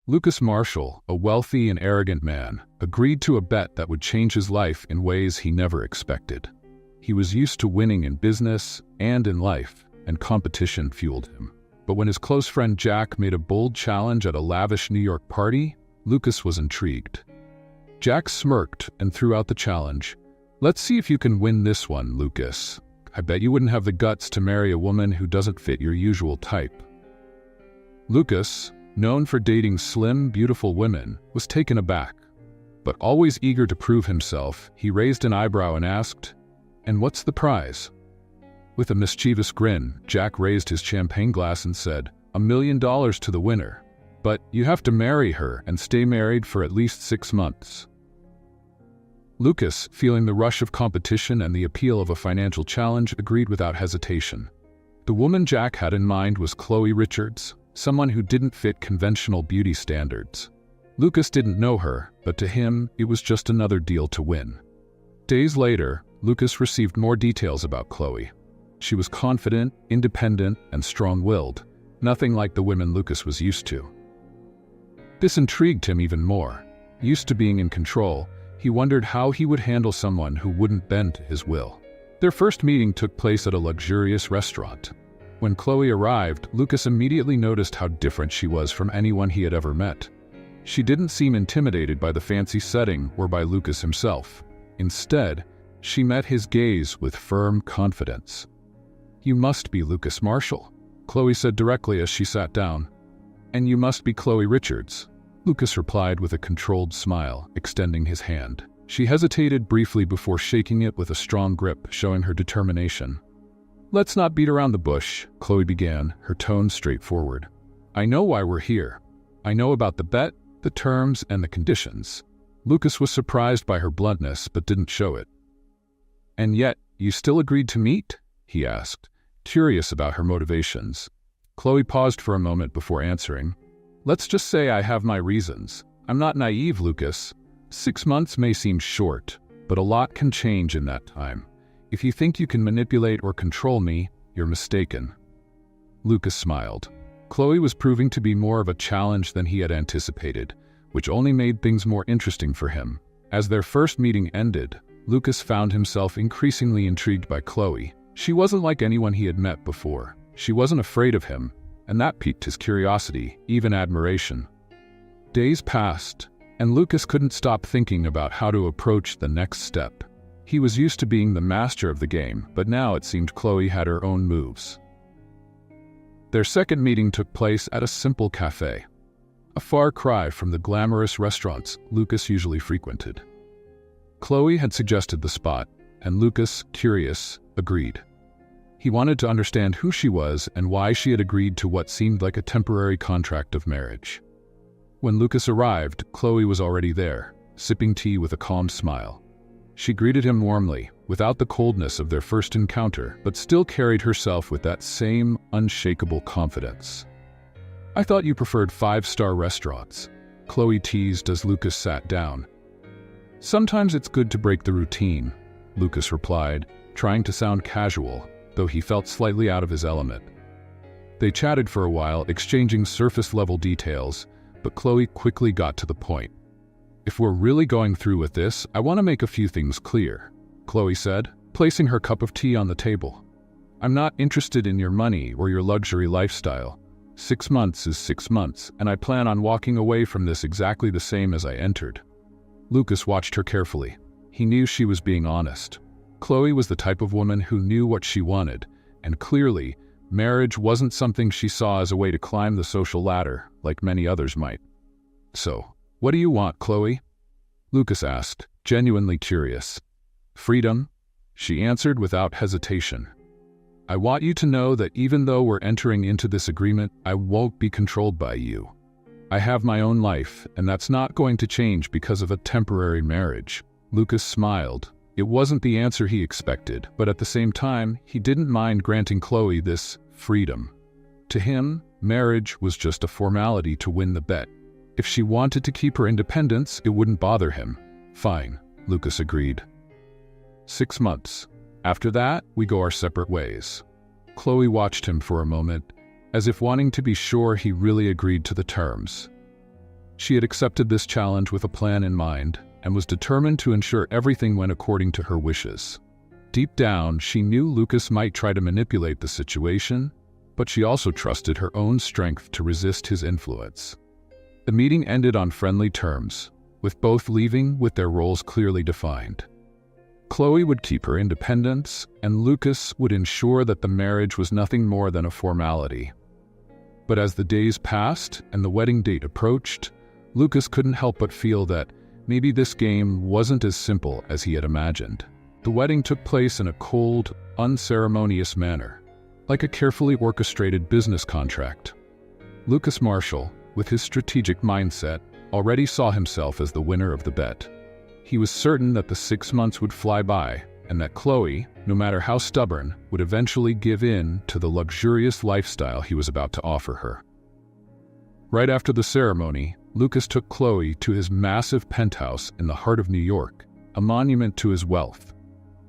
Lucas Marshall, a wealthy and arrogant man, agreed to a bet that would change his life in ways he never expected. He was used to winning in business and in life, and competition fueled him. But when his close friend Jack made a bold challenge at a lavish New York party, Lucas was intrigued. Jack smirked and threw out the challenge. "Let's see if you can win this one, Lucas. I bet you wouldn't have the guts to marry a woman who doesn't fit your usual type." Lucas, known for dating slim, beautiful women, was taken aback. But always eager to prove himself, he raised an eyebrow and asked, "And what's the prize?" With a mischievous grin, Jack raised his champagne glass and said, $1 million to the winner. But you have to marry her and stay married for at least 6 months. Lucas, feeling the rush of competition and the appeal of a financial challenge, agreed without hesitation. The woman Jack had in mind was Chloe Richards, someone who didn't fit conventional beauty standards. Lucas didn't know her, but to him, it was just another deal to win. Days later, Lucas received more details about Chloe. She was confident, independent, and strong-willed, nothing like the women Lucas was used to. This intrigued him even more. Used to being in control, he wondered how he would handle someone who wouldn't bend to his will. Their first meeting took place at a luxurious restaurant. When Chloe arrived, Lucas immediately noticed how different she was from anyone he had ever met. She didn't seem intimidated by the fancy setting or by Lucas himself. Instead, she met his gaze with firm confidence. "You must be Lucas Marshall," Chloe said directly as she sat down. "And you must be Chloe Richards," Lucas replied with a controlled smile, extending his hand. She hesitated briefly before shaking it with a strong grip, showing her determination. "Let's not beat around the bush," Chloe began, her tone straightforward. "I know why we're here. I know about the bet, the terms, and the conditions." Lucas was surprised by her bluntness, but didn't show it. "And yet, you still agreed to meet?" he asked, curious about her motivations. Chloe paused for a moment before answering. "Let's just say I have my reasons. I'm not naive, Lucas. 6 months may seem short, but a lot can change in that time. If you think you can manipulate or control me, you're mistaken." Lucas smiled. Chloe was proving to be more of a challenge than he had anticipated, which only made things more interesting for him. As their first meeting ended, Lucas found himself increasingly intrigued by Chloe. She wasn't like anyone he had met before. She wasn't afraid of him, and that piqued his curiosity, even admiration. Days passed, and Lucas couldn't stop thinking about how to approach the next step. He was used to being the master of the game, but now it seemed Chloe had her own moves. Their second meeting took place at a simple cafe, a far cry from the glamorous restaurants Lucas usually frequented. Chloe had suggested the spot, and Lucas, curious, agreed. He wanted to understand who she was and why she had agreed to what seemed like a temporary contract of marriage. When Lucas arrived, Chloe was already there, sipping tea with a calm smile. She greeted him warmly, without the coldness of their first encounter, but still carried herself with that same unshakable confidence. "I thought you preferred 5-star restaurants," Chloe teased as Lucas sat down. "Sometimes it's good to break the routine," Lucas replied, trying to sound casual, though he felt slightly out of his element. They chatted for a while, exchanging surface-level details, but Chloe quickly got to the point. "If we're really going through with this, I want to make a few things clear," Chloe said, placing her cup of tea on the table. "I'm not interested in your money or your luxury lifestyle. 6 months is 6 months, and I plan on walking away from this exactly the same as I entered." Lucas watched her carefully. He knew she was being honest. Chloe was the type of woman who knew what she wanted, and clearly, marriage wasn't something she saw as a way to climb the social ladder, like many others might. "So, what do you want, Chloe?" Lucas asked, genuinely curious. "Freedom," she answered without hesitation. "I want you to know that even though we're entering into this agreement, I won't be controlled by you. I have my own life, and that's not going to change because of a temporary marriage." Lucas smiled. It wasn't the answer he expected, but at the same time, he didn't mind granting Chloe this freedom. To him, marriage was just a formality to win the bet. If she wanted to keep her independence, it wouldn't bother him. "Fine," Lucas agreed. 6 months. After that, we go our separate ways. Chloe watched him for a moment, as if wanting to be sure he really agreed to the terms. She had accepted this challenge with a plan in mind and was determined to ensure everything went according to her wishes. Deep down, she knew Lucas might try to manipulate the situation, but she also trusted her own strength to resist his influence. The meeting ended on friendly terms, with both leaving with their roles clearly defined. Chloe would keep her independence, and Lucas would ensure that the marriage was nothing more than a formality. But as the days passed and the wedding date approached, Lucas couldn't help but feel that maybe this game wasn't as simple as he had imagined. The wedding took place in a cold, unceremonious manner, like a carefully orchestrated business contract. Lucas Marshall, with his strategic mindset, already saw himself as the winner of the bet. He was certain that the 6 months would fly by, and that Chloe, no matter how stubborn, would eventually give in to the luxurious lifestyle he was about to offer her. Right after the ceremony, Lucas took Chloe to his massive penthouse in the heart of New York, a monument to his wealth.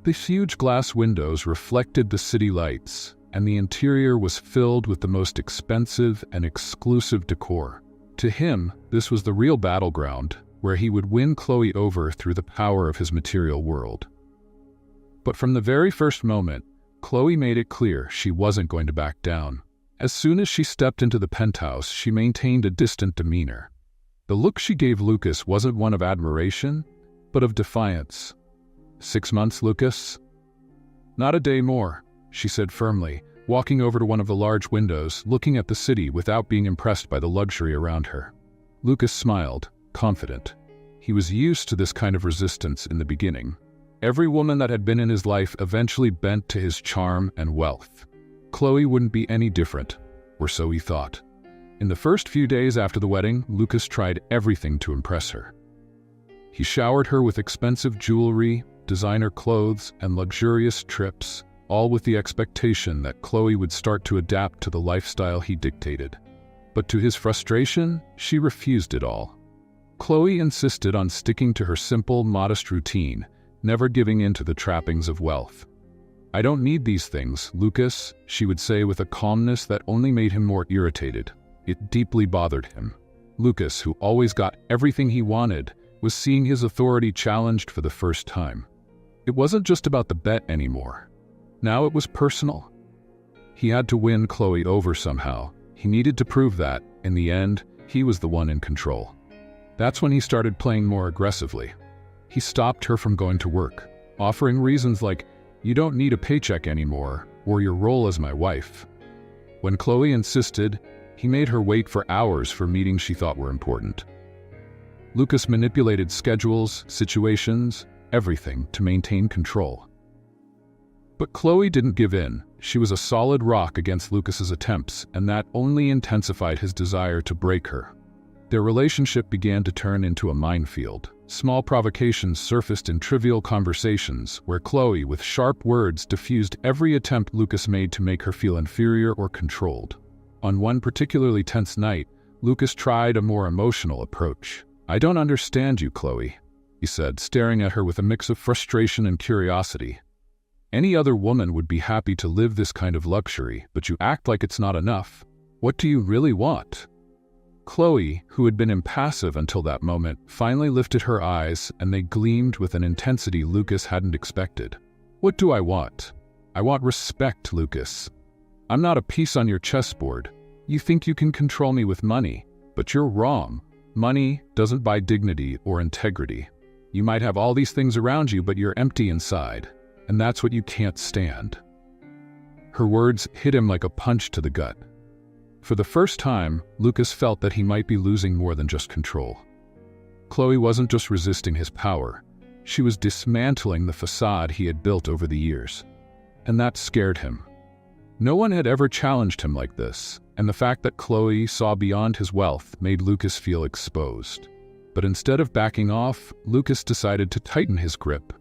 The huge glass windows reflected the city lights, and the interior was filled with the most expensive and exclusive decor. To him, this was the real battleground, where he would win Chloe over through the power of his material world. But from the very first moment, Chloe made it clear she wasn't going to back down. As soon as she stepped into the penthouse, she maintained a distant demeanor. The look she gave Lucas wasn't one of admiration, but of defiance. 6 months, Lucas? Not a day more, she said firmly, walking over to one of the large windows, looking at the city without being impressed by the luxury around her. Lucas smiled, confident. He was used to this kind of resistance in the beginning. Every woman that had been in his life eventually bent to his charm and wealth. Chloe wouldn't be any different, or so he thought. In the first few days after the wedding, Lucas tried everything to impress her. He showered her with expensive jewelry, designer clothes, and luxurious trips, all with the expectation that Chloe would start to adapt to the lifestyle he dictated. But to his frustration, she refused it all. Chloe insisted on sticking to her simple, modest routine, never giving in to the trappings of wealth. "I don't need these things, Lucas," she would say with a calmness that only made him more irritated. It deeply bothered him. Lucas, who always got everything he wanted, was seeing his authority challenged for the first time. It wasn't just about the bet anymore. Now it was personal. He had to win Chloe over somehow. He needed to prove that, in the end, he was the one in control. That's when he started playing more aggressively. He stopped her from going to work, offering reasons like, "You don't need a paycheck anymore," or "Your role as my wife." When Chloe insisted, he made her wait for hours for meetings she thought were important. Lucas manipulated schedules, situations, everything to maintain control. But Chloe didn't give in. She was a solid rock against Lucas's attempts, and that only intensified his desire to break her. Their relationship began to turn into a minefield. Small provocations surfaced in trivial conversations, where Chloe, with sharp words, diffused every attempt Lucas made to make her feel inferior or controlled. On one particularly tense night, Lucas tried a more emotional approach. "I don't understand you, Chloe," he said, staring at her with a mix of frustration and curiosity. "Any other woman would be happy to live this kind of luxury, but you act like it's not enough. What do you really want?" Chloe, who had been impassive until that moment, finally lifted her eyes, and they gleamed with an intensity Lucas hadn't expected. "What do I want? I want respect, Lucas. I'm not a piece on your chessboard. You think you can control me with money, but you're wrong. Money doesn't buy dignity or integrity. You might have all these things around you, but you're empty inside, and that's what you can't stand." Her words hit him like a punch to the gut. For the first time, Lucas felt that he might be losing more than just control. Chloe wasn't just resisting his power. She was dismantling the facade he had built over the years. And that scared him. No one had ever challenged him like this, and the fact that Chloe saw beyond his wealth made Lucas feel exposed. But instead of backing off, Lucas decided to tighten his grip.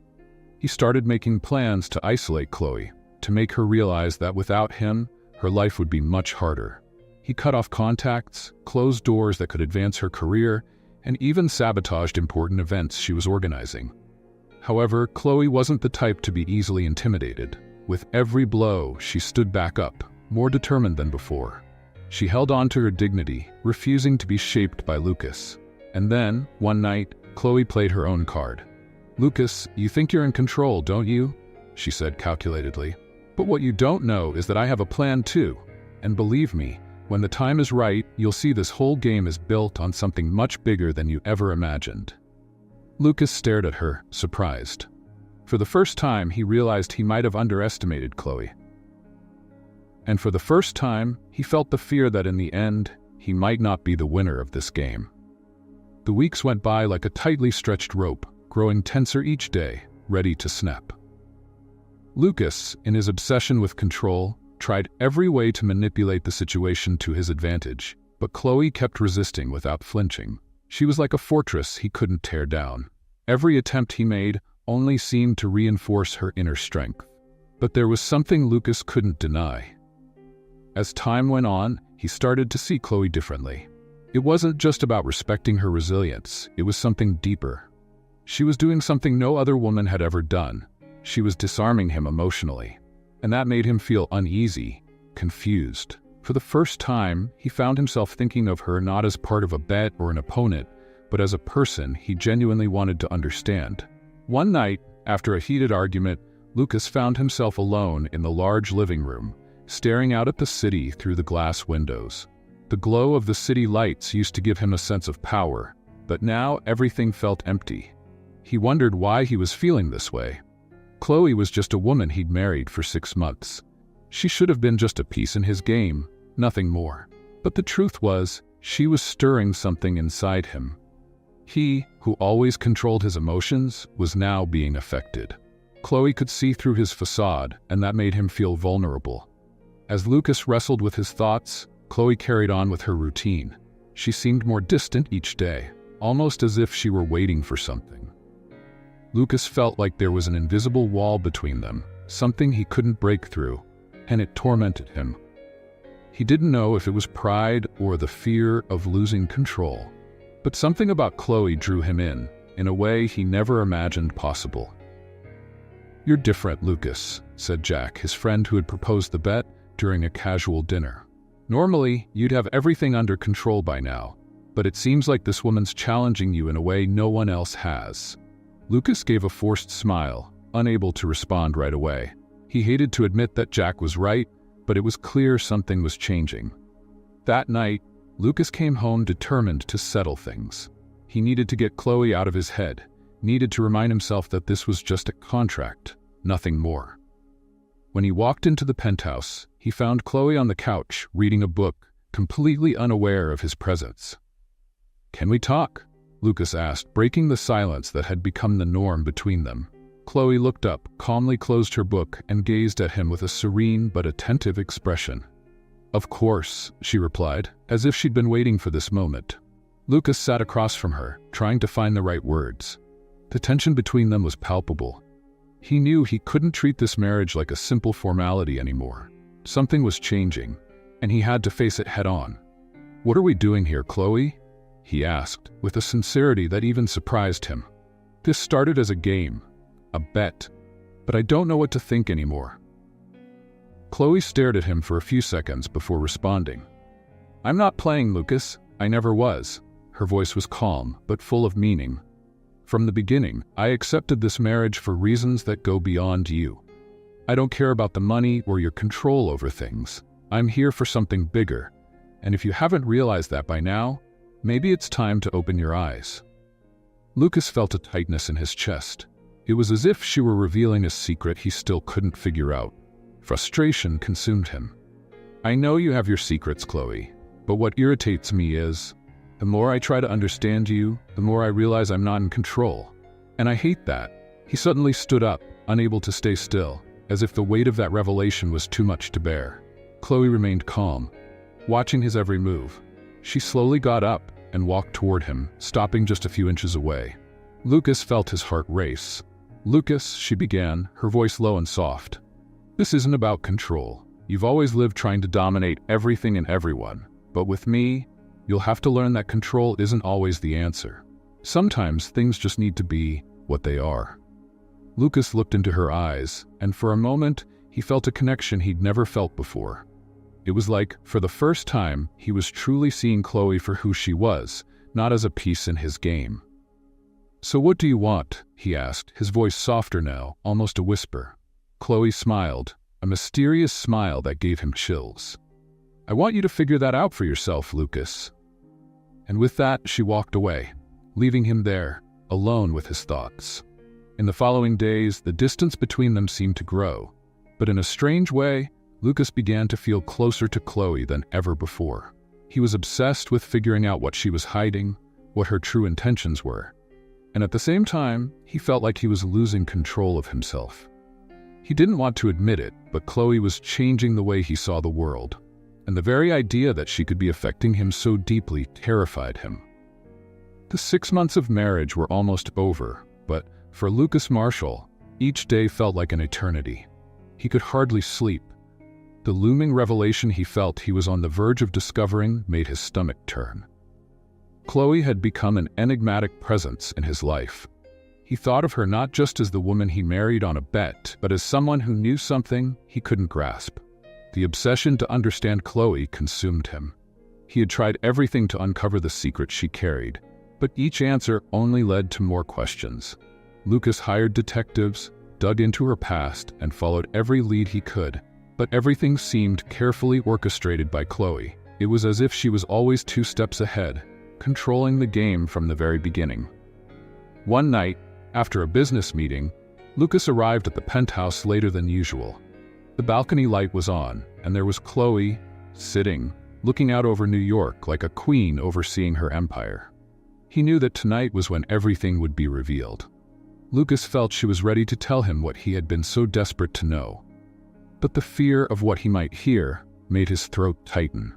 He started making plans to isolate Chloe, to make her realize that without him, her life would be much harder. He cut off contacts, closed doors that could advance her career, and even sabotaged important events she was organizing. However, Chloe wasn't the type to be easily intimidated. With every blow, she stood back up, more determined than before. She held on to her dignity, refusing to be shaped by Lucas. And then, one night, Chloe played her own card. "Lucas, you think you're in control, don't you?" she said calculatedly. "But what you don't know is that I have a plan too. And believe me, when the time is right, you'll see this whole game is built on something much bigger than you ever imagined." Lucas stared at her, surprised. For the first time, he realized he might have underestimated Chloe. And for the first time, he felt the fear that in the end, he might not be the winner of this game. The weeks went by like a tightly stretched rope, growing tenser each day, ready to snap. Lucas, in his obsession with control, tried every way to manipulate the situation to his advantage, but Chloe kept resisting without flinching. She was like a fortress he couldn't tear down. Every attempt he made only seemed to reinforce her inner strength. But there was something Lucas couldn't deny. As time went on, he started to see Chloe differently. It wasn't just about respecting her resilience, it was something deeper. She was doing something no other woman had ever done. She was disarming him emotionally. And that made him feel uneasy, confused. For the first time, he found himself thinking of her not as part of a bet or an opponent, but as a person he genuinely wanted to understand. One night, after a heated argument, Lucas found himself alone in the large living room, staring out at the city through the glass windows. The glow of the city lights used to give him a sense of power, but now everything felt empty. He wondered why he was feeling this way. Chloe was just a woman he'd married for 6 months. She should have been just a piece in his game, nothing more. But the truth was, she was stirring something inside him. He, who always controlled his emotions, was now being affected. Chloe could see through his facade, and that made him feel vulnerable. As Lucas wrestled with his thoughts, Chloe carried on with her routine. She seemed more distant each day, almost as if she were waiting for something. Lucas felt like there was an invisible wall between them, something he couldn't break through, and it tormented him. He didn't know if it was pride or the fear of losing control. But something about Chloe drew him in a way he never imagined possible. "You're different, Lucas," said Jack, his friend who had proposed the bet, during a casual dinner. "Normally, you'd have everything under control by now, but it seems like this woman's challenging you in a way no one else has." Lucas gave a forced smile, unable to respond right away. He hated to admit that Jack was right, but it was clear something was changing. That night, Lucas came home determined to settle things. He needed to get Chloe out of his head, needed to remind himself that this was just a contract, nothing more. When he walked into the penthouse, he found Chloe on the couch, reading a book, completely unaware of his presence. "Can we talk?" Lucas asked, breaking the silence that had become the norm between them. Chloe looked up, calmly closed her book, and gazed at him with a serene but attentive expression. "Of course," she replied, as if she'd been waiting for this moment. Lucas sat across from her, trying to find the right words. The tension between them was palpable. He knew he couldn't treat this marriage like a simple formality anymore. Something was changing, and he had to face it head-on. "What are we doing here, Chloe?" he asked, with a sincerity that even surprised him. "This started as a game, a bet, but I don't know what to think anymore." Chloe stared at him for a few seconds before responding. "I'm not playing, Lucas. I never was." Her voice was calm, but full of meaning. "From the beginning, I accepted this marriage for reasons that go beyond you. I don't care about the money or your control over things. I'm here for something bigger, and if you haven't realized that by now, maybe it's time to open your eyes." Lucas felt a tightness in his chest. It was as if she were revealing a secret he still couldn't figure out. Frustration consumed him. "I know you have your secrets, Chloe, but what irritates me is, the more I try to understand you, the more I realize I'm not in control. And I hate that." He suddenly stood up, unable to stay still, as if the weight of that revelation was too much to bear. Chloe remained calm, watching his every move. She slowly got up and walked toward him, stopping just a few inches away. Lucas felt his heart race. "Lucas," she began, her voice low and soft. "This isn't about control. You've always lived trying to dominate everything and everyone. But with me, you'll have to learn that control isn't always the answer. Sometimes things just need to be what they are." Lucas looked into her eyes, and for a moment, he felt a connection he'd never felt before. It was like, for the first time, he was truly seeing Chloe for who she was, not as a piece in his game. "So what do you want?" he asked, his voice softer now, almost a whisper. Chloe smiled, a mysterious smile that gave him chills. "I want you to figure that out for yourself, Lucas." And with that, she walked away, leaving him there, alone with his thoughts. In the following days, the distance between them seemed to grow, but in a strange way, Lucas began to feel closer to Chloe than ever before. He was obsessed with figuring out what she was hiding, what her true intentions were, and at the same time, he felt like he was losing control of himself. He didn't want to admit it, but Chloe was changing the way he saw the world, and the very idea that she could be affecting him so deeply terrified him. The 6 months of marriage were almost over, but for Lucas Marshall, each day felt like an eternity. He could hardly sleep. The looming revelation he felt he was on the verge of discovering made his stomach turn. Chloe had become an enigmatic presence in his life. He thought of her not just as the woman he married on a bet, but as someone who knew something he couldn't grasp. The obsession to understand Chloe consumed him. He had tried everything to uncover the secret she carried, but each answer only led to more questions. Lucas hired detectives, dug into her past, and followed every lead he could, but everything seemed carefully orchestrated by Chloe. It was as if she was always 2 steps ahead, controlling the game from the very beginning. One night, after a business meeting, Lucas arrived at the penthouse later than usual. The balcony light was on, and there was Chloe, sitting, looking out over New York like a queen overseeing her empire. He knew that tonight was when everything would be revealed. Lucas felt she was ready to tell him what he had been so desperate to know. But the fear of what he might hear made his throat tighten.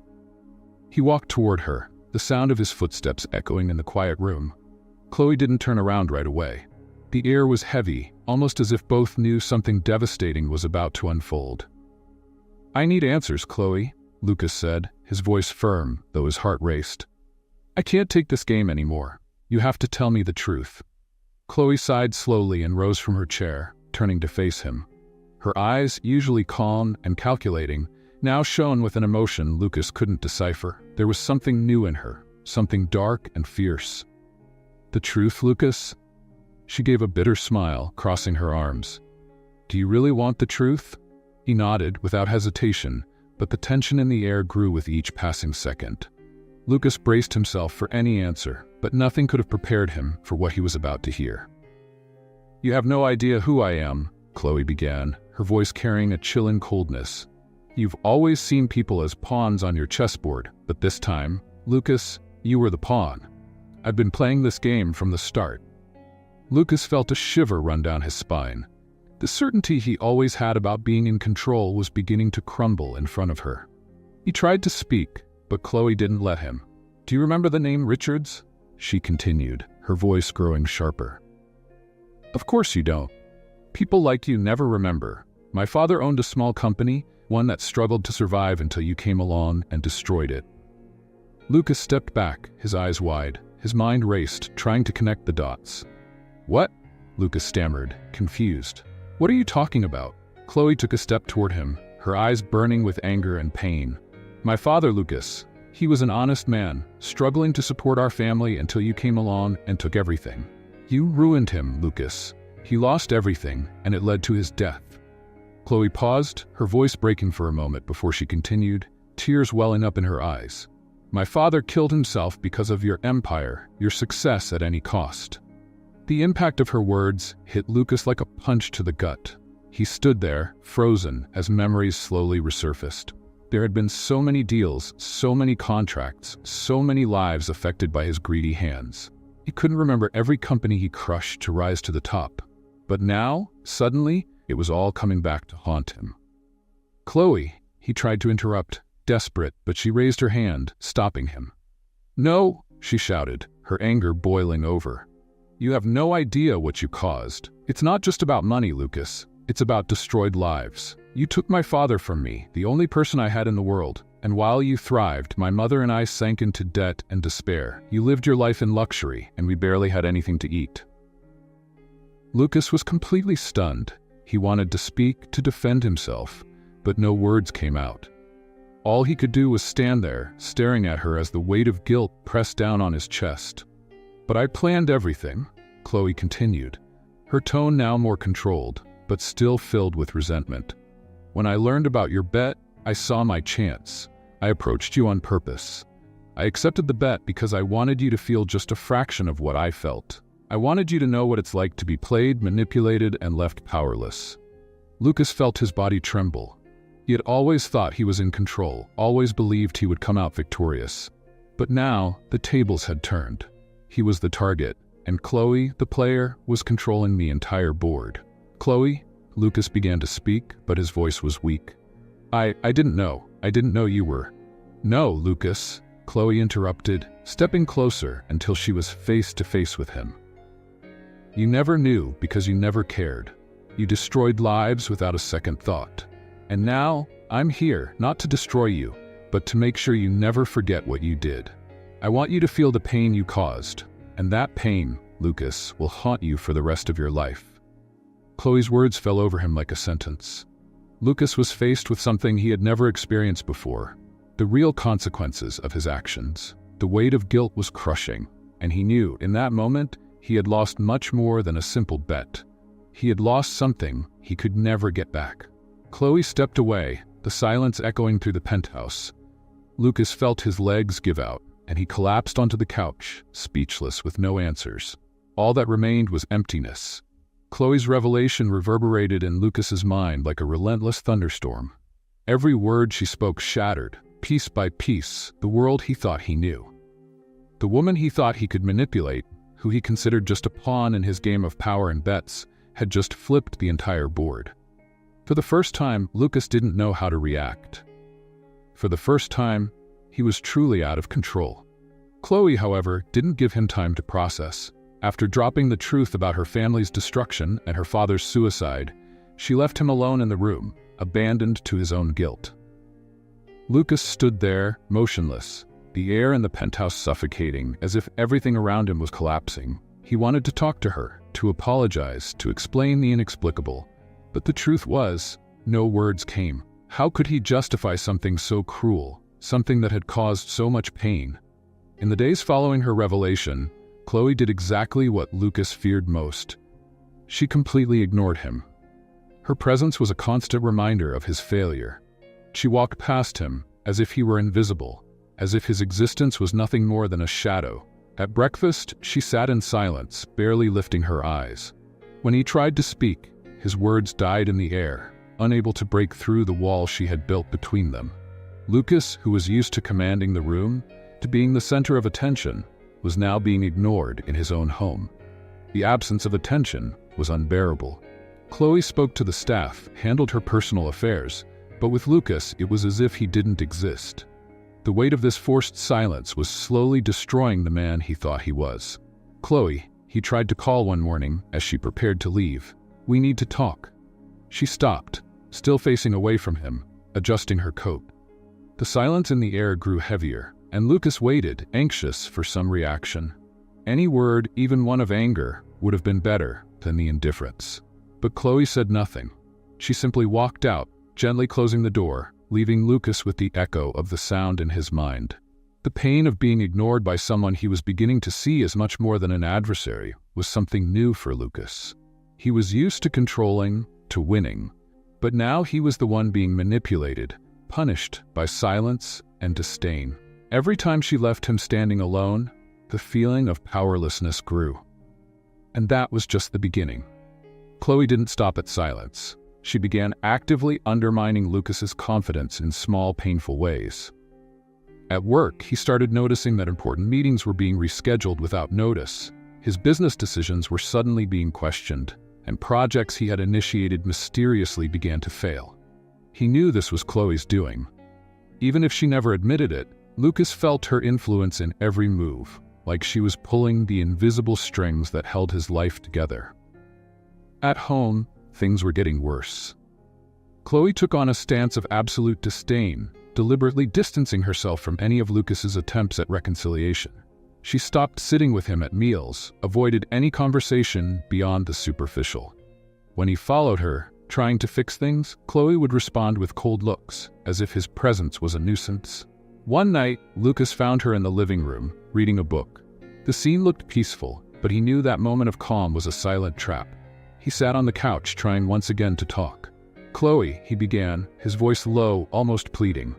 He walked toward her, the sound of his footsteps echoing in the quiet room. Chloe didn't turn around right away. The air was heavy, almost as if both knew something devastating was about to unfold. "I need answers, Chloe," Lucas said, his voice firm, though his heart raced. "I can't take this game anymore. You have to tell me the truth." Chloe sighed slowly and rose from her chair, turning to face him. Her eyes, usually calm and calculating, now shone with an emotion Lucas couldn't decipher. There was something new in her, something dark and fierce. "The truth, Lucas?" She gave a bitter smile, crossing her arms. "Do you really want the truth?" He nodded without hesitation, but the tension in the air grew with each passing second. Lucas braced himself for any answer, but nothing could have prepared him for what he was about to hear. "You have no idea who I am," Chloe began, her voice carrying a chilling coldness. "You've always seen people as pawns on your chessboard, but this time, Lucas, you were the pawn. I've been playing this game from the start." Lucas felt a shiver run down his spine. The certainty he always had about being in control was beginning to crumble in front of her. He tried to speak, but Chloe didn't let him. "Do you remember the name Richards?" she continued, her voice growing sharper. "Of course you don't. People like you never remember. My father owned a small company, one that struggled to survive until you came along and destroyed it." Lucas stepped back, his eyes wide. His mind raced, trying to connect the dots. "What?" Lucas stammered, confused. "What are you talking about?" Chloe took a step toward him, her eyes burning with anger and pain. "My father, Lucas. He was an honest man, struggling to support our family until you came along and took everything. You ruined him, Lucas. He lost everything, and it led to his death." Chloe paused, her voice breaking for a moment before she continued, tears welling up in her eyes. "My father killed himself because of your empire, your success at any cost." The impact of her words hit Lucas like a punch to the gut. He stood there, frozen, as memories slowly resurfaced. There had been so many deals, so many contracts, so many lives affected by his greedy hands. He couldn't remember every company he crushed to rise to the top. But now, suddenly, it was all coming back to haunt him. "Chloe," he tried to interrupt, desperate, but she raised her hand, stopping him. "No," she shouted, her anger boiling over. "You have no idea what you caused. It's not just about money, Lucas. It's about destroyed lives. You took my father from me, the only person I had in the world, and while you thrived, my mother and I sank into debt and despair. You lived your life in luxury, and we barely had anything to eat." Lucas was completely stunned. He wanted to speak, to defend himself, but no words came out. All he could do was stand there, staring at her as the weight of guilt pressed down on his chest. "But I planned everything," Chloe continued, her tone now more controlled, but still filled with resentment. "When I learned about your bet, I saw my chance. I approached you on purpose. I accepted the bet because I wanted you to feel just a fraction of what I felt. I wanted you to know what it's like to be played, manipulated, and left powerless." Lucas felt his body tremble. He had always thought he was in control, always believed he would come out victorious. But now, the tables had turned. He was the target, and Chloe, the player, was controlling the entire board. "Chloe," Lucas began to speak, but his voice was weak. I didn't know. I didn't know you were." "No, Lucas," Chloe interrupted, stepping closer until she was face to face with him. "You never knew because you never cared. You destroyed lives without a second thought. And now, I'm here, not to destroy you, but to make sure you never forget what you did. I want you to feel the pain you caused, and that pain, Lucas, will haunt you for the rest of your life." Chloe's words fell over him like a sentence. Lucas was faced with something he had never experienced before, the real consequences of his actions. The weight of guilt was crushing, and he knew, in that moment, he had lost much more than a simple bet. He had lost something he could never get back. Chloe stepped away, the silence echoing through the penthouse. Lucas felt his legs give out, and he collapsed onto the couch, speechless with no answers. All that remained was emptiness. Chloe's revelation reverberated in Lucas's mind like a relentless thunderstorm. Every word she spoke shattered, piece by piece, the world he thought he knew. The woman he thought he could manipulate, who he considered just a pawn in his game of power and bets, had just flipped the entire board. For the first time, Lucas didn't know how to react. For the first time, he was truly out of control. Chloe, however, didn't give him time to process. After dropping the truth about her family's destruction and her father's suicide, she left him alone in the room, abandoned to his own guilt. Lucas stood there, motionless, the air in the penthouse suffocating, as if everything around him was collapsing. He wanted to talk to her, to apologize, to explain the inexplicable. But the truth was, no words came. How could he justify something so cruel, something that had caused so much pain? In the days following her revelation, Chloe did exactly what Lucas feared most. She completely ignored him. Her presence was a constant reminder of his failure. She walked past him, as if he were invisible, as if his existence was nothing more than a shadow. At breakfast, she sat in silence, barely lifting her eyes. When he tried to speak, his words died in the air, unable to break through the wall she had built between them. Lucas, who was used to commanding the room, to being the center of attention, was now being ignored in his own home. The absence of attention was unbearable. Chloe spoke to the staff, handled her personal affairs, but with Lucas it was as if he didn't exist. The weight of this forced silence was slowly destroying the man he thought he was. "Chloe," he tried to call one morning as she prepared to leave. "We need to talk." She stopped, still facing away from him, adjusting her coat. The silence in the air grew heavier, and Lucas waited, anxious for some reaction. Any word, even one of anger, would have been better than the indifference. But Chloe said nothing. She simply walked out, gently closing the door, leaving Lucas with the echo of the sound in his mind. The pain of being ignored by someone he was beginning to see as much more than an adversary was something new for Lucas. He was used to controlling, to winning, but now he was the one being manipulated, punished by silence and disdain. Every time she left him standing alone, the feeling of powerlessness grew. And that was just the beginning. Chloe didn't stop at silence. She began actively undermining Lucas's confidence in small, painful ways. At work, he started noticing that important meetings were being rescheduled without notice. His business decisions were suddenly being questioned, and projects he had initiated mysteriously began to fail. He knew this was Chloe's doing. Even if she never admitted it, Lucas felt her influence in every move, like she was pulling the invisible strings that held his life together. At home, things were getting worse. Chloe took on a stance of absolute disdain, deliberately distancing herself from any of Lucas's attempts at reconciliation. She stopped sitting with him at meals, avoided any conversation beyond the superficial. When he followed her, Trying to fix things, Chloe would respond with cold looks, as if his presence was a nuisance. One night, Lucas found her in the living room, reading a book. The scene looked peaceful, but he knew that moment of calm was a silent trap. He sat on the couch, trying once again to talk. "Chloe," he began, his voice low, almost pleading.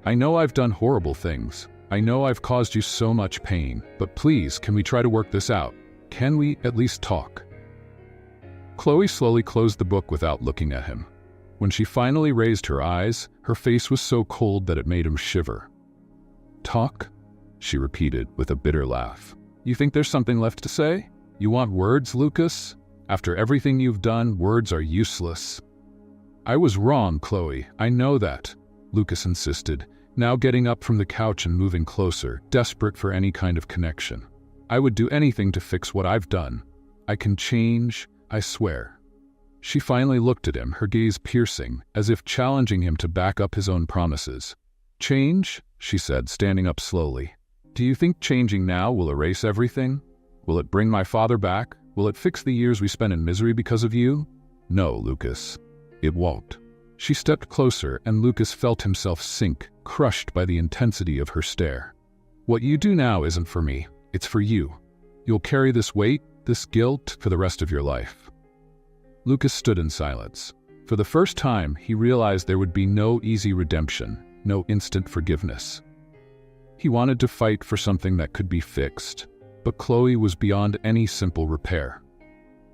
"I know I've done horrible things. I know I've caused you so much pain, but please, can we try to work this out? Can we at least talk?" Chloe slowly closed the book without looking at him. When she finally raised her eyes, her face was so cold that it made him shiver. "Talk?" she repeated with a bitter laugh. "You think there's something left to say? You want words, Lucas? After everything you've done, words are useless." "I was wrong, Chloe, I know that," Lucas insisted, now getting up from the couch and moving closer, desperate for any kind of connection. "I would do anything to fix what I've done. I can change, I swear." She finally looked at him, her gaze piercing, as if challenging him to back up his own promises. "Change?" she said, standing up slowly. "Do you think changing now will erase everything? Will it bring my father back? Will it fix the years we spent in misery because of you? No, Lucas, it won't." She stepped closer, and Lucas felt himself sink, crushed by the intensity of her stare. "What you do now isn't for me, it's for you. You'll carry this weight, this guilt, for the rest of your life." Lucas stood in silence. For the first time, he realized there would be no easy redemption, no instant forgiveness. He wanted to fight for something that could be fixed, but Chloe was beyond any simple repair.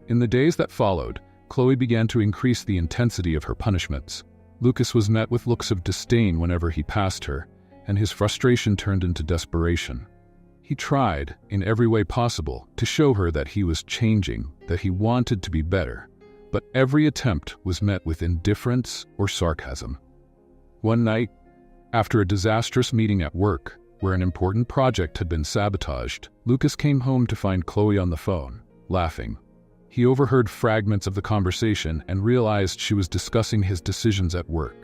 In the days that followed, Chloe began to increase the intensity of her punishments. Lucas was met with looks of disdain whenever he passed her, and his frustration turned into desperation. He tried, in every way possible, to show her that he was changing, that he wanted to be better, but every attempt was met with indifference or sarcasm. One night, after a disastrous meeting at work, where an important project had been sabotaged, Lucas came home to find Chloe on the phone, laughing. He overheard fragments of the conversation and realized she was discussing his decisions at work.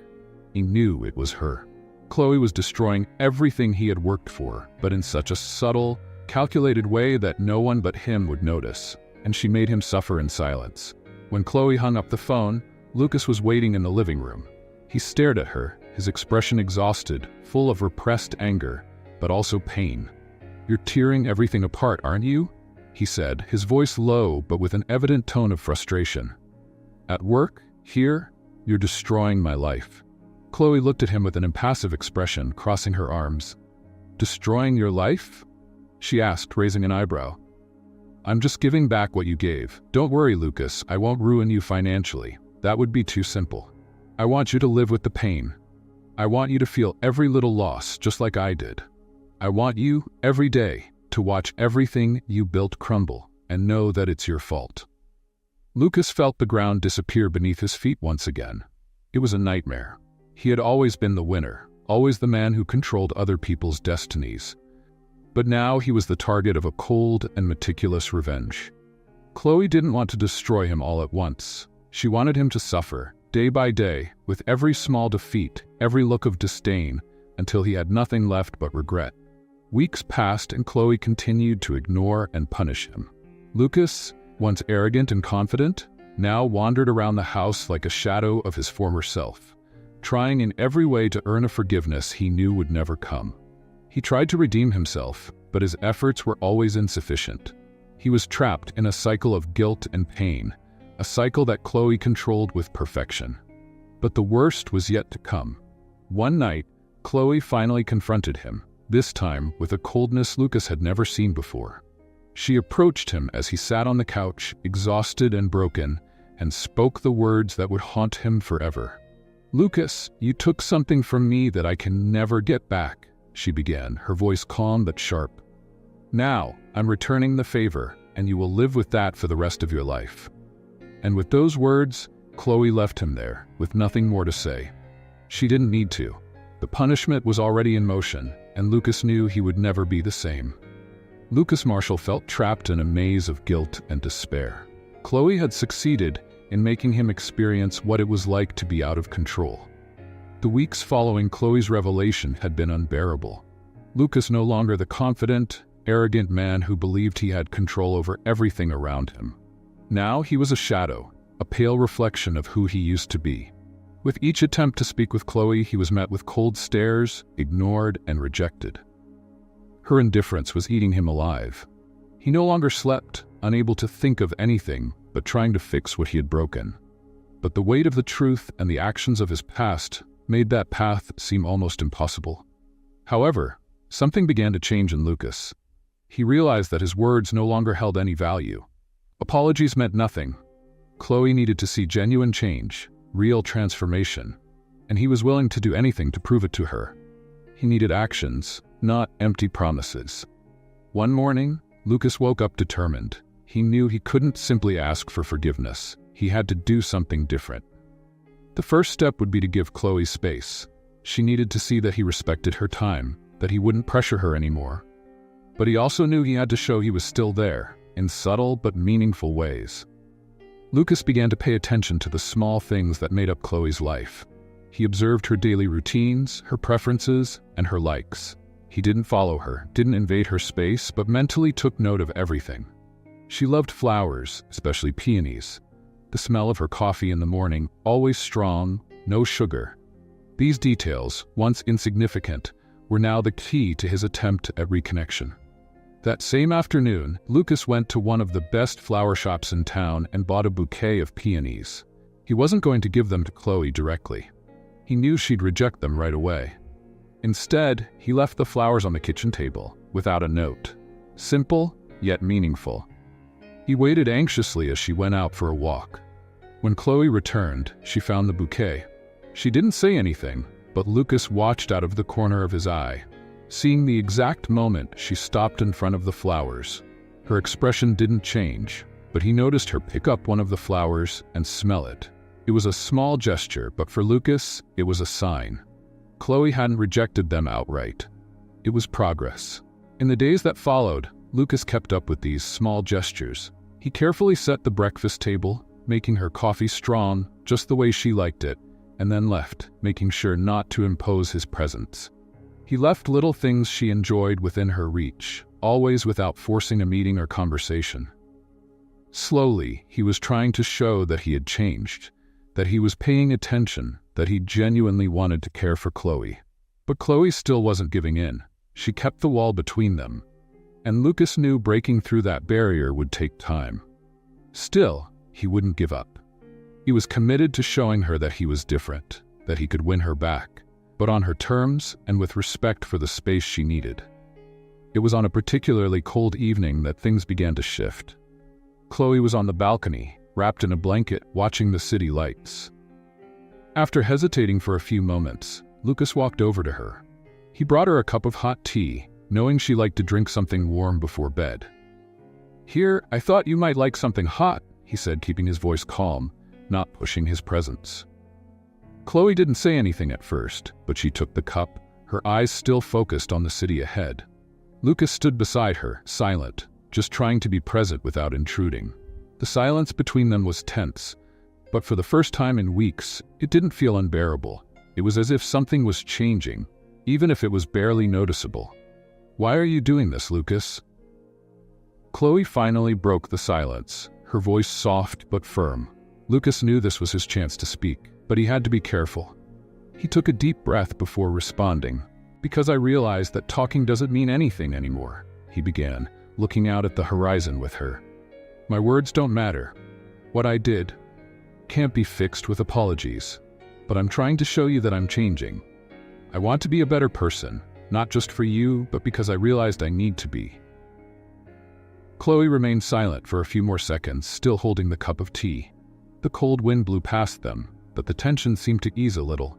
He knew it was her. Chloe was destroying everything he had worked for, but in such a subtle, calculated way that no one but him would notice, and she made him suffer in silence. When Chloe hung up the phone, Lucas was waiting in the living room. He stared at her, his expression exhausted, full of repressed anger, but also pain. "You're tearing everything apart, aren't you?" he said, his voice low but with an evident tone of frustration. "At work, here, you're destroying my life." Chloe looked at him with an impassive expression, crossing her arms. "Destroying your life?" she asked, raising an eyebrow. "I'm just giving back what you gave. Don't worry, Lucas, I won't ruin you financially. That would be too simple. I want you to live with the pain. I want you to feel every little loss, just like I did. I want you, every day, to watch everything you built crumble and know that it's your fault." Lucas felt the ground disappear beneath his feet once again. It was a nightmare. He had always been the winner, always the man who controlled other people's destinies. But now he was the target of a cold and meticulous revenge. Chloe didn't want to destroy him all at once. She wanted him to suffer, day by day, with every small defeat, every look of disdain, until he had nothing left but regret. Weeks passed and Chloe continued to ignore and punish him. Lucas, once arrogant and confident, now wandered around the house like a shadow of his former self, trying in every way to earn a forgiveness he knew would never come. He tried to redeem himself, but his efforts were always insufficient. He was trapped in a cycle of guilt and pain, a cycle that Chloe controlled with perfection. But the worst was yet to come. One night, Chloe finally confronted him, this time with a coldness Lucas had never seen before. She approached him as he sat on the couch, exhausted and broken, and spoke the words that would haunt him forever. "Lucas, you took something from me that I can never get back," she began, her voice calm but sharp. "Now, I'm returning the favor, and you will live with that for the rest of your life." And with those words, Chloe left him there, with nothing more to say. She didn't need to. The punishment was already in motion, and Lucas knew he would never be the same. Lucas Marshall felt trapped in a maze of guilt and despair. Chloe had succeeded in making him experience what it was like to be out of control. The weeks following Chloe's revelation had been unbearable. Lucas no longer the confident, arrogant man who believed he had control over everything around him. Now he was a shadow, a pale reflection of who he used to be. With each attempt to speak with Chloe, he was met with cold stares, ignored, and rejected. Her indifference was eating him alive. He no longer slept, unable to think of anything but trying to fix what he had broken. But the weight of the truth and the actions of his past made that path seem almost impossible. However, something began to change in Lucas. He realized that his words no longer held any value. Apologies meant nothing. Chloe needed to see genuine change, real transformation, and he was willing to do anything to prove it to her. He needed actions, not empty promises. One morning, Lucas woke up determined. He knew he couldn't simply ask for forgiveness. He had to do something different. The first step would be to give Chloe space. She needed to see that he respected her time, that he wouldn't pressure her anymore. But he also knew he had to show he was still there, in subtle but meaningful ways. Lucas began to pay attention to the small things that made up Chloe's life. He observed her daily routines, her preferences, and her likes. He didn't follow her, didn't invade her space, but mentally took note of everything. She loved flowers, especially peonies. The smell of her coffee in the morning, always strong, no sugar. These details, once insignificant, were now the key to his attempt at reconnection. That same afternoon, Lucas went to one of the best flower shops in town and bought a bouquet of peonies. He wasn't going to give them to Chloe directly. He knew she'd reject them right away. Instead, he left the flowers on the kitchen table, without a note. Simple, yet meaningful. He waited anxiously as she went out for a walk. When Chloe returned, she found the bouquet. She didn't say anything, but Lucas watched out of the corner of his eye. Seeing the exact moment she stopped in front of the flowers. Her expression didn't change, but he noticed her pick up one of the flowers and smell it. It was a small gesture, but for Lucas, it was a sign. Chloe hadn't rejected them outright. It was progress. In the days that followed, Lucas kept up with these small gestures. He carefully set the breakfast table, making her coffee strong, just the way she liked it, and then left, making sure not to impose his presence. He left little things she enjoyed within her reach, always without forcing a meeting or conversation. Slowly, he was trying to show that he had changed, that he was paying attention, that he genuinely wanted to care for Chloe. But Chloe still wasn't giving in. She kept the wall between them, and Lucas knew breaking through that barrier would take time. Still, he wouldn't give up. He was committed to showing her that he was different, that he could win her back, but on her terms and with respect for the space she needed. It was on a particularly cold evening that things began to shift. Chloe was on the balcony, wrapped in a blanket, watching the city lights. After hesitating for a few moments, Lucas walked over to her. He brought her a cup of hot tea, knowing she liked to drink something warm before bed. "Here, I thought you might like something hot," he said, keeping his voice calm, not pushing his presence. Chloe didn't say anything at first, but she took the cup, her eyes still focused on the city ahead. Lucas stood beside her, silent, just trying to be present without intruding. The silence between them was tense, but for the first time in weeks, it didn't feel unbearable. It was as if something was changing, even if it was barely noticeable. "Why are you doing this, Lucas?" Chloe finally broke the silence, her voice soft but firm. Lucas knew this was his chance to speak, but he had to be careful. He took a deep breath before responding. "Because I realized that talking doesn't mean anything anymore," he began, looking out at the horizon with her. "My words don't matter. What I did can't be fixed with apologies, but I'm trying to show you that I'm changing. I want to be a better person, not just for you, but because I realized I need to be." Chloe remained silent for a few more seconds, still holding the cup of tea. The cold wind blew past them, but the tension seemed to ease a little.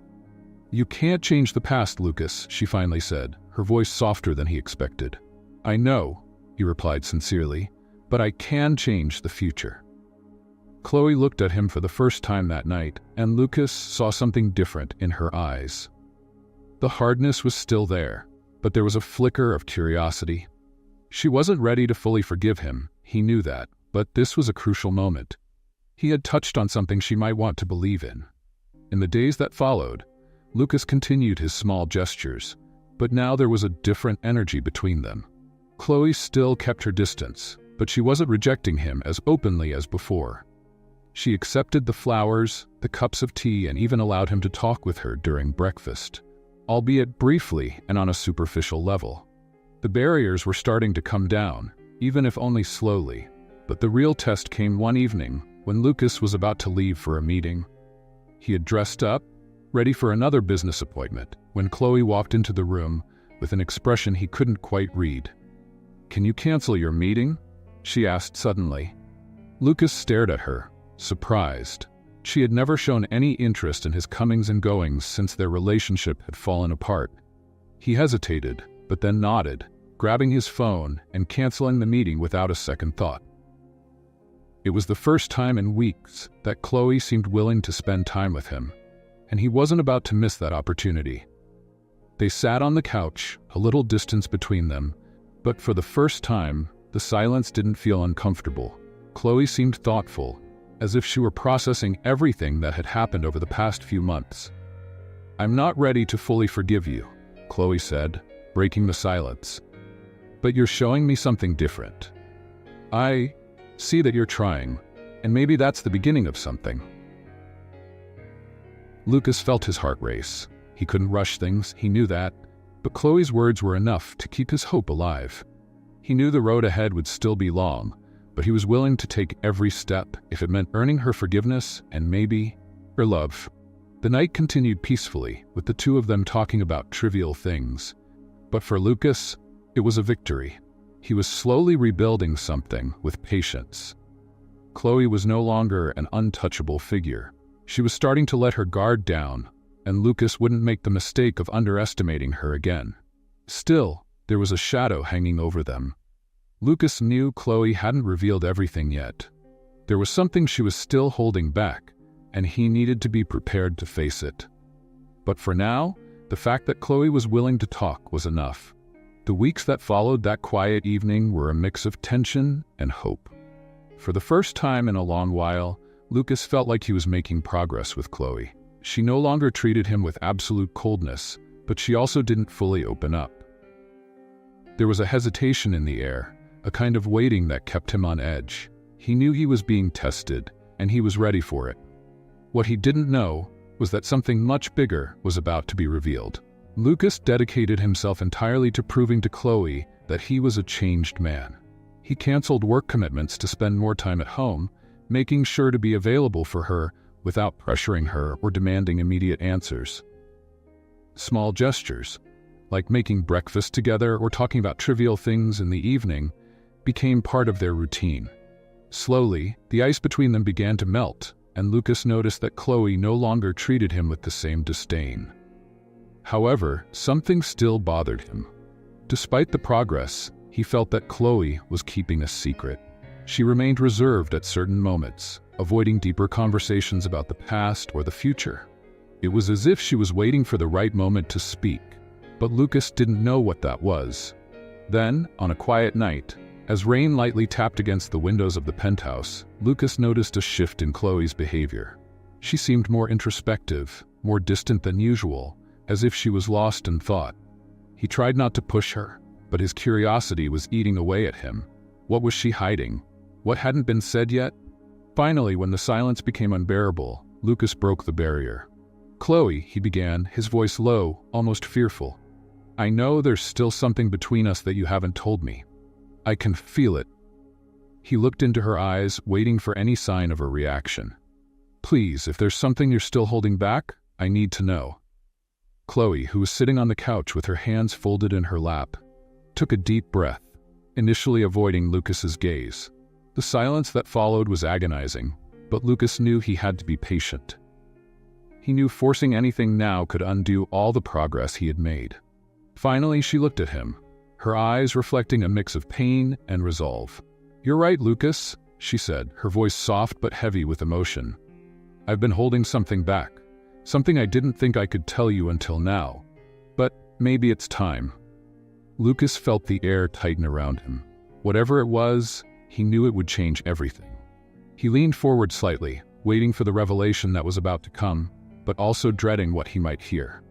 "You can't change the past, Lucas," she finally said, her voice softer than he expected. "I know," he replied sincerely, "but I can change the future." Chloe looked at him for the first time that night, and Lucas saw something different in her eyes. The hardness was still there, but there was a flicker of curiosity. She wasn't ready to fully forgive him, he knew that, but this was a crucial moment. He had touched on something she might want to believe in. In the days that followed, Lucas continued his small gestures, but now there was a different energy between them. Chloe still kept her distance, but she wasn't rejecting him as openly as before. She accepted the flowers, the cups of tea, and even allowed him to talk with her during breakfast, albeit briefly and on a superficial level. The barriers were starting to come down, even if only slowly, but the real test came one evening when Lucas was about to leave for a meeting. He had dressed up, ready for another business appointment, when Chloe walked into the room with an expression he couldn't quite read. "Can you cancel your meeting?" she asked suddenly. Lucas stared at her, surprised. She had never shown any interest in his comings and goings since their relationship had fallen apart. He hesitated, but then nodded, grabbing his phone and canceling the meeting without a second thought. It was the first time in weeks that Chloe seemed willing to spend time with him, and he wasn't about to miss that opportunity. They sat on the couch, a little distance between them, but for the first time, the silence didn't feel uncomfortable. Chloe seemed thoughtful, as if she were processing everything that had happened over the past few months. "I'm not ready to fully forgive you," Chloe said, breaking the silence. "But you're showing me something different. I see that you're trying, and maybe that's the beginning of something." Lucas felt his heart race. He couldn't rush things, he knew that, but Chloe's words were enough to keep his hope alive. He knew the road ahead would still be long, but he was willing to take every step if it meant earning her forgiveness and maybe her love. The night continued peacefully, with the two of them talking about trivial things. But for Lucas, it was a victory. He was slowly rebuilding something with patience. Chloe was no longer an untouchable figure. She was starting to let her guard down, and Lucas wouldn't make the mistake of underestimating her again. Still, there was a shadow hanging over them. Lucas knew Chloe hadn't revealed everything yet. There was something she was still holding back, and he needed to be prepared to face it. But for now, the fact that Chloe was willing to talk was enough. The weeks that followed that quiet evening were a mix of tension and hope. For the first time in a long while, Lucas felt like he was making progress with Chloe. She no longer treated him with absolute coldness, but she also didn't fully open up. There was a hesitation in the air, a kind of waiting that kept him on edge. He knew he was being tested, and he was ready for it. What he didn't know was that something much bigger was about to be revealed. Lucas dedicated himself entirely to proving to Chloe that he was a changed man. He canceled work commitments to spend more time at home, making sure to be available for her without pressuring her or demanding immediate answers. Small gestures, like making breakfast together or talking about trivial things in the evening, became part of their routine. Slowly, the ice between them began to melt, and Lucas noticed that Chloe no longer treated him with the same disdain. However, something still bothered him. Despite the progress, he felt that Chloe was keeping a secret. She remained reserved at certain moments, avoiding deeper conversations about the past or the future. It was as if she was waiting for the right moment to speak, but Lucas didn't know what that was. Then, on a quiet night, as rain lightly tapped against the windows of the penthouse, Lucas noticed a shift in Chloe's behavior. She seemed more introspective, more distant than usual, as if she was lost in thought. He tried not to push her, but his curiosity was eating away at him. What was she hiding? What hadn't been said yet? Finally, when the silence became unbearable, Lucas broke the barrier. "Chloe," he began, his voice low, almost fearful. "I know there's still something between us that you haven't told me. I can feel it." He looked into her eyes, waiting for any sign of a reaction. "Please, if there's something you're still holding back, I need to know." Chloe, who was sitting on the couch with her hands folded in her lap, took a deep breath, initially avoiding Lucas's gaze. The silence that followed was agonizing, but Lucas knew he had to be patient. He knew forcing anything now could undo all the progress he had made. Finally, she looked at him, her eyes reflecting a mix of pain and resolve. "You're right, Lucas," she said, her voice soft but heavy with emotion. "I've been holding something back. Something I didn't think I could tell you until now. But maybe it's time." Lucas felt the air tighten around him. Whatever it was, he knew it would change everything. He leaned forward slightly, waiting for the revelation that was about to come, but also dreading what he might hear.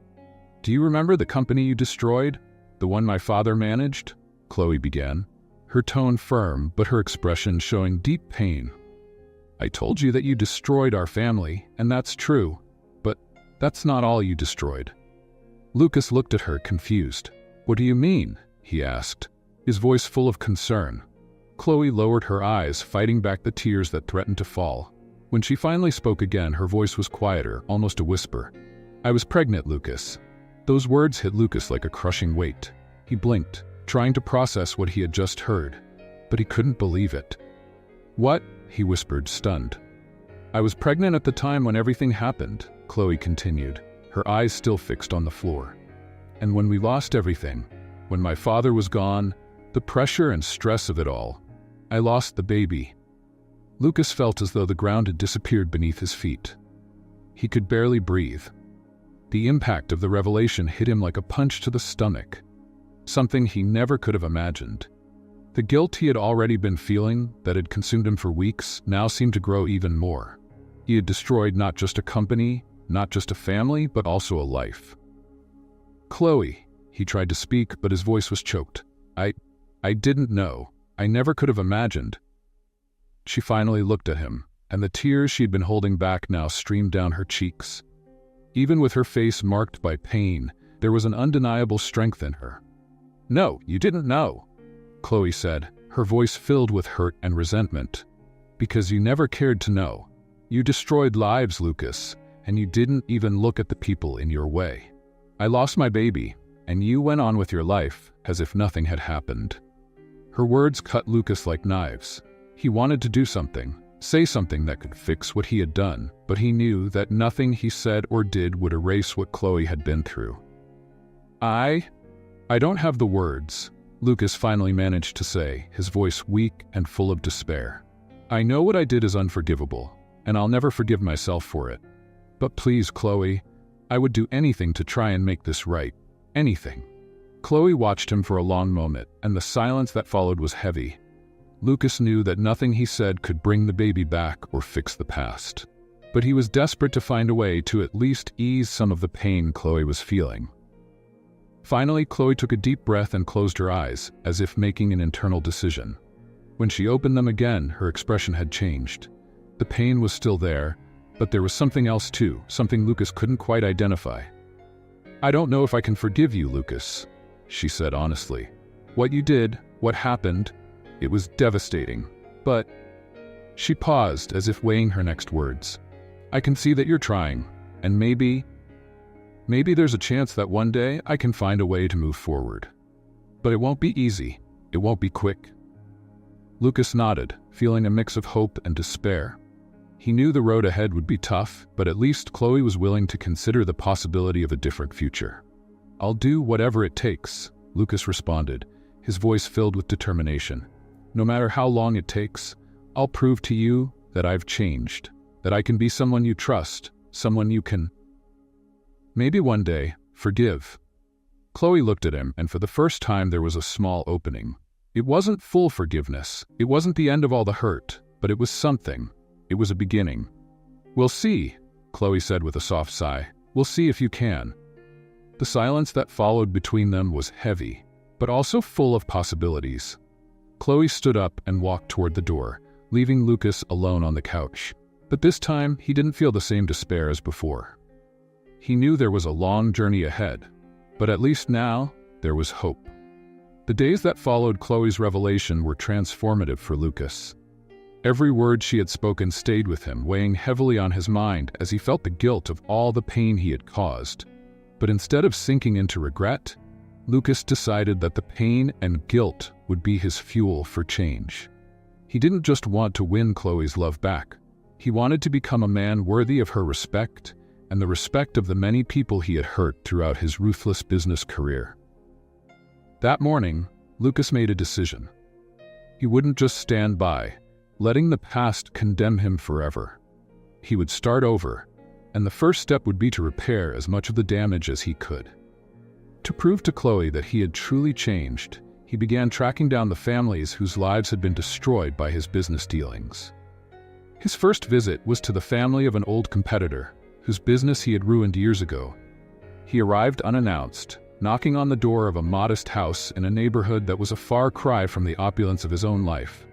"Do you remember the company you destroyed? The one my father managed?" Chloe began, her tone firm but her expression showing deep pain. I told you that you destroyed our family, and that's true. But that's not all you destroyed." Lucas looked at her, confused. "What do you mean?" he asked, his voice full of concern. Chloe lowered her eyes, fighting back the tears that threatened to fall. When she finally spoke again, her voice was quieter, almost a whisper. "I was pregnant, Lucas." Those words hit Lucas like a crushing weight. He blinked, trying to process what he had just heard, but he couldn't believe it. "What?" he whispered, stunned. "I was pregnant at the time when everything happened," Chloe continued, her eyes still fixed on the floor. "And when we lost everything, when my father was gone, the pressure and stress of it all, I lost the baby." Lucas felt as though the ground had disappeared beneath his feet. He could barely breathe. The impact of the revelation hit him like a punch to the stomach, something he never could have imagined. The guilt he had already been feeling, that had consumed him for weeks, now seemed to grow even more. He had destroyed not just a company, not just a family, but also a life. "Chloe," he tried to speak, but his voice was choked. I didn't know. I never could have imagined." She finally looked at him, and the tears she'd been holding back now streamed down her cheeks. Even with her face marked by pain, there was an undeniable strength in her. "No, you didn't know," Chloe said, her voice filled with hurt and resentment. "Because you never cared to know. You destroyed lives, Lucas, and you didn't even look at the people in your way. I lost my baby, and you went on with your life as if nothing had happened." Her words cut Lucas like knives. He wanted to do something, say something that could fix what he had done, but he knew that nothing he said or did would erase what Chloe had been through. I don't have the words," Lucas finally managed to say, his voice weak and full of despair. "I know what I did is unforgivable, and I'll never forgive myself for it. But please, Chloe, I would do anything to try and make this right. Anything." Chloe watched him for a long moment, and the silence that followed was heavy. Lucas knew that nothing he said could bring the baby back or fix the past. But he was desperate to find a way to at least ease some of the pain Chloe was feeling. Finally, Chloe took a deep breath and closed her eyes, as if making an internal decision. When she opened them again, her expression had changed. The pain was still there, but there was something else too, something Lucas couldn't quite identify. "I don't know if I can forgive you, Lucas," she said honestly. "What you did, what happened, it was devastating. But..." She paused, as if weighing her next words. "I can see that you're trying, and maybe there's a chance that one day I can find a way to move forward. But it won't be easy. It won't be quick." Lucas nodded, feeling a mix of hope and despair. He knew the road ahead would be tough, but at least Chloe was willing to consider the possibility of a different future. "I'll do whatever it takes," Lucas responded, his voice filled with determination. "No matter how long it takes, I'll prove to you that I've changed, that I can be someone you trust, someone you can, maybe one day, forgive." Chloe looked at him, and for the first time there was a small opening. It wasn't full forgiveness, it wasn't the end of all the hurt, but it was something. It was a beginning. "We'll see," Chloe said with a soft sigh. "We'll see if you can." The silence that followed between them was heavy, but also full of possibilities. Chloe stood up and walked toward the door, leaving Lucas alone on the couch. But this time, he didn't feel the same despair as before. He knew there was a long journey ahead, but at least now, there was hope. The days that followed Chloe's revelation were transformative for Lucas. Every word she had spoken stayed with him, weighing heavily on his mind as he felt the guilt of all the pain he had caused. But instead of sinking into regret, Lucas decided that the pain and guilt would be his fuel for change. He didn't just want to win Chloe's love back. He wanted to become a man worthy of her respect and the respect of the many people he had hurt throughout his ruthless business career. That morning, Lucas made a decision. He wouldn't just stand by, letting the past condemn him forever. He would start over, and the first step would be to repair as much of the damage as he could. To prove to Chloe that he had truly changed, he began tracking down the families whose lives had been destroyed by his business dealings. His first visit was to the family of an old competitor, whose business he had ruined years ago. He arrived unannounced, knocking on the door of a modest house in a neighborhood that was a far cry from the opulence of his own life.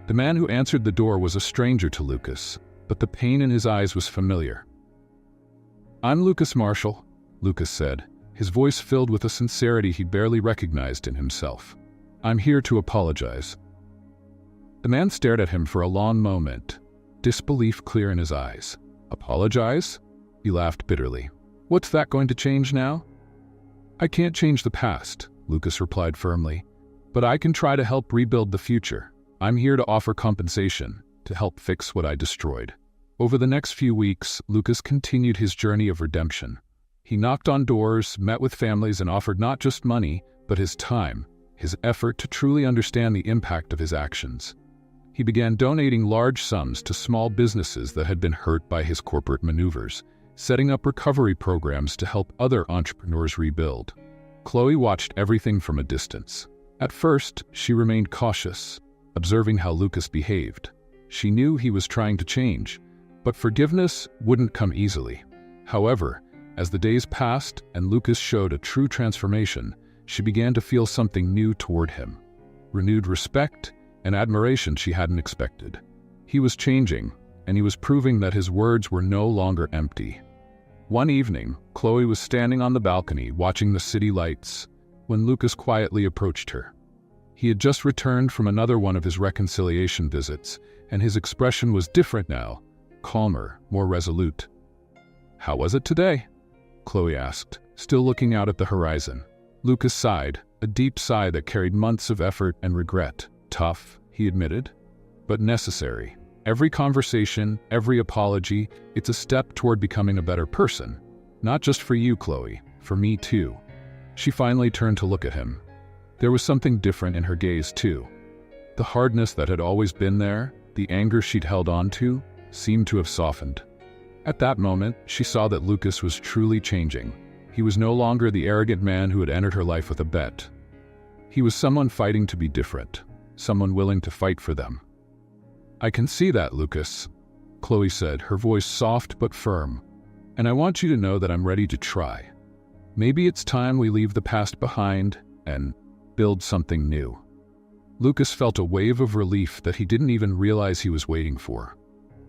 The man who answered the door was a stranger to Lucas, but the pain in his eyes was familiar. "I'm Lucas Marshall," Lucas said, his voice filled with a sincerity he barely recognized in himself. "I'm here to apologize." The man stared at him for a long moment, disbelief clear in his eyes. "Apologize?" He laughed bitterly. "What's that going to change now?" "I can't change the past," Lucas replied firmly, "but I can try to help rebuild the future. I'm here to offer compensation, to help fix what I destroyed." Over the next few weeks, Lucas continued his journey of redemption. He knocked on doors, met with families, and offered not just money, but his time, his effort to truly understand the impact of his actions. He began donating large sums to small businesses that had been hurt by his corporate maneuvers, setting up recovery programs to help other entrepreneurs rebuild. Chloe watched everything from a distance. At first, she remained cautious, observing how Lucas behaved. She knew he was trying to change, but forgiveness wouldn't come easily. However, as the days passed and Lucas showed a true transformation, she began to feel something new toward him. Renewed respect and admiration she hadn't expected. He was changing, and he was proving that his words were no longer empty. One evening, Chloe was standing on the balcony watching the city lights when Lucas quietly approached her. He had just returned from another one of his reconciliation visits, and his expression was different now, calmer, more resolute. "How was it today?" Chloe asked, still looking out at the horizon. Lucas sighed, a deep sigh that carried months of effort and regret. "Tough," he admitted, "but necessary. Every conversation, every apology, it's a step toward becoming a better person. Not just for you, Chloe, for me too." She finally turned to look at him. There was something different in her gaze too. The hardness that had always been there, the anger she'd held on to, seemed to have softened. At that moment, she saw that Lucas was truly changing. He was no longer the arrogant man who had entered her life with a bet. He was someone fighting to be different, someone willing to fight for them. "I can see that, Lucas," Chloe said, her voice soft but firm. "And I want you to know that I'm ready to try. Maybe it's time we leave the past behind and build something new." Lucas felt a wave of relief that he didn't even realize he was waiting for.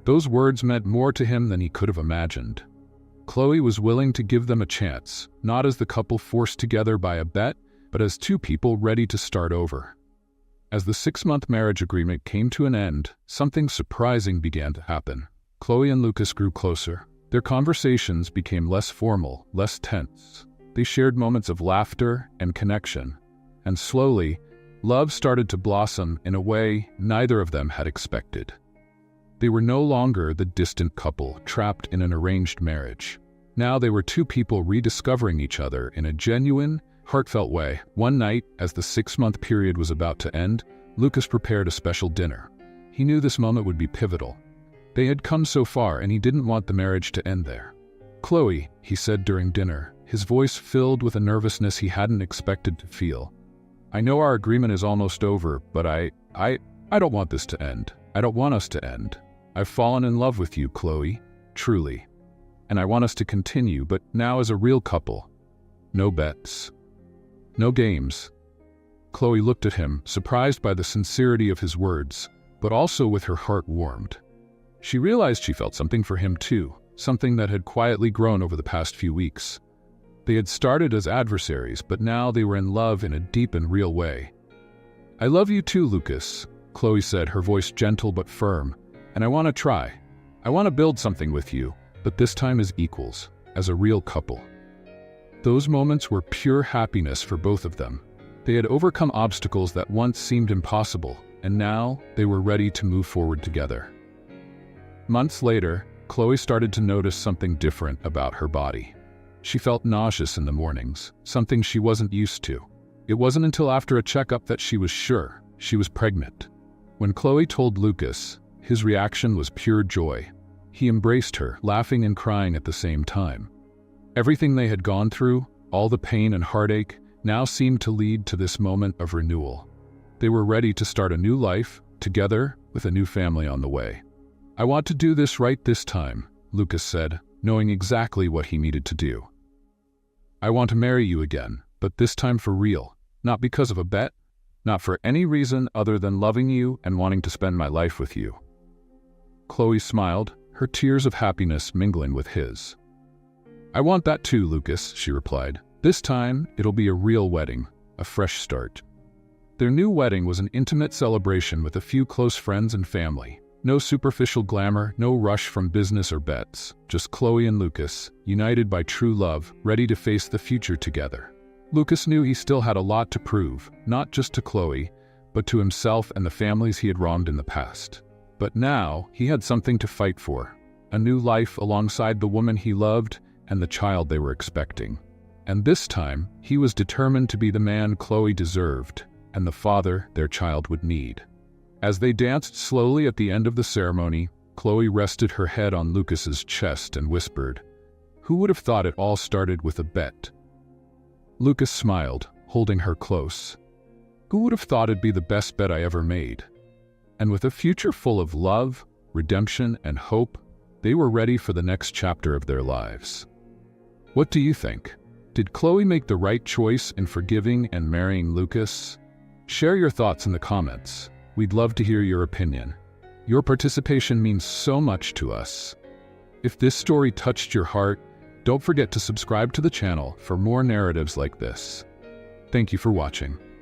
Those words meant more to him than he could have imagined. Chloe was willing to give them a chance, not as the couple forced together by a bet, but as two people ready to start over. As the 6-month marriage agreement came to an end, something surprising began to happen. Chloe and Lucas grew closer. Their conversations became less formal, less tense. They shared moments of laughter and connection. And slowly, love started to blossom in a way neither of them had expected. They were no longer the distant couple trapped in an arranged marriage. Now they were two people rediscovering each other in a genuine, heartfelt way. One night, as the 6-month period was about to end, Lucas prepared a special dinner. He knew this moment would be pivotal. They had come so far, and he didn't want the marriage to end there. "Chloe," he said during dinner, his voice filled with a nervousness he hadn't expected to feel. "I know our agreement is almost over, but I don't want this to end. I don't want us to end. I've fallen in love with you, Chloe, truly. And I want us to continue, but now as a real couple. No bets. No games." Chloe looked at him, surprised by the sincerity of his words, but also with her heart warmed. She realized she felt something for him too, something that had quietly grown over the past few weeks. They had started as adversaries, but now they were in love in a deep and real way. "I love you too, Lucas," Chloe said, her voice gentle but firm. "And I want to try. I want to build something with you, but this time as equals, as a real couple." Those moments were pure happiness for both of them. They had overcome obstacles that once seemed impossible, and now they were ready to move forward together. Months later, Chloe started to notice something different about her body. She felt nauseous in the mornings, something she wasn't used to. It wasn't until after a checkup that she was sure she was pregnant. When Chloe told Lucas, his reaction was pure joy. He embraced her, laughing and crying at the same time. Everything they had gone through, all the pain and heartache, now seemed to lead to this moment of renewal. They were ready to start a new life, together, with a new family on the way. "I want to do this right this time," Lucas said, knowing exactly what he needed to do. "I want to marry you again, but this time for real, not because of a bet, not for any reason other than loving you and wanting to spend my life with you." Chloe smiled, her tears of happiness mingling with his. "I want that too, Lucas," she replied. "This time, it'll be a real wedding, a fresh start." Their new wedding was an intimate celebration with a few close friends and family. No superficial glamour, no rush from business or bets, just Chloe and Lucas, united by true love, ready to face the future together. Lucas knew he still had a lot to prove, not just to Chloe, but to himself and the families he had wronged in the past. But now, he had something to fight for, a new life alongside the woman he loved and the child they were expecting. And this time, he was determined to be the man Chloe deserved, and the father their child would need. As they danced slowly at the end of the ceremony, Chloe rested her head on Lucas's chest and whispered, "Who would have thought it all started with a bet?" Lucas smiled, holding her close. "Who would have thought it'd be the best bet I ever made?" And with a future full of love, redemption, and hope, they were ready for the next chapter of their lives. What do you think? Did Chloe make the right choice in forgiving and marrying Lucas? Share your thoughts in the comments. We'd love to hear your opinion. Your participation means so much to us. If this story touched your heart, don't forget to subscribe to the channel for more narratives like this. Thank you for watching.